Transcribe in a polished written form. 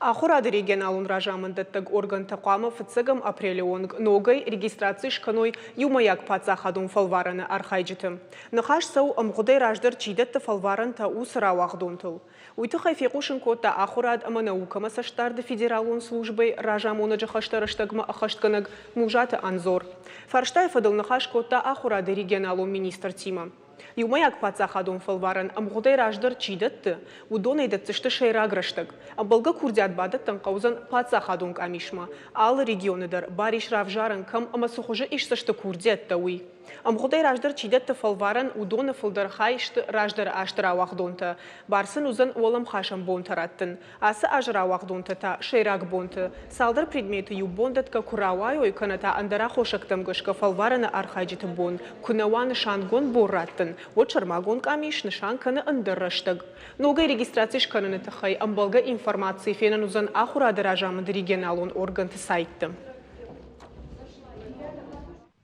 Ахурады регионалун ражамындаттыг орган тақамы фыцыгам апрелионг ногай регистрации шканой юмаяк пацахадун фалвараны архайджитым. Нахаш сау амгудай раждар чидетті фалваран та усыра вахдунтыл. Уйты хайфекушын котта ахурад аманаукама саштарды федералун службой ражамуна джахаштарыштагма ахаштканаг мужаты анзор. Фарштай фадыл нахаш котта ахурады регионалун министр Тима. Юмаяк пацахадун фалваран амгудай раждар чидетті, удонайдатты шейраграштаг. Амбалга курдят бадаттан қаузан пацахадун камишма. Ал регионыдар бариш равжаран кам амасухужы ишсашты курдетті уй. Амгудай раждар чидетті фалваран удоны фылдар хайшты раждар аштыра вахдунты. Барсын узан олам хашам бонтараттын. Асы ажыра вахдунты та шейраг бонты. Салдар предметы ю бондатка куравай ойканата андара хошактамгышка фалвараны архайджиты бон. Кунаваны шангон борраттын. Вот шармагон камиш нышанканы андырраштаг. Ногай регистрации шкананы тахай амбалга информации фенан узан ахурады ражамыды регионалун органты сайтты.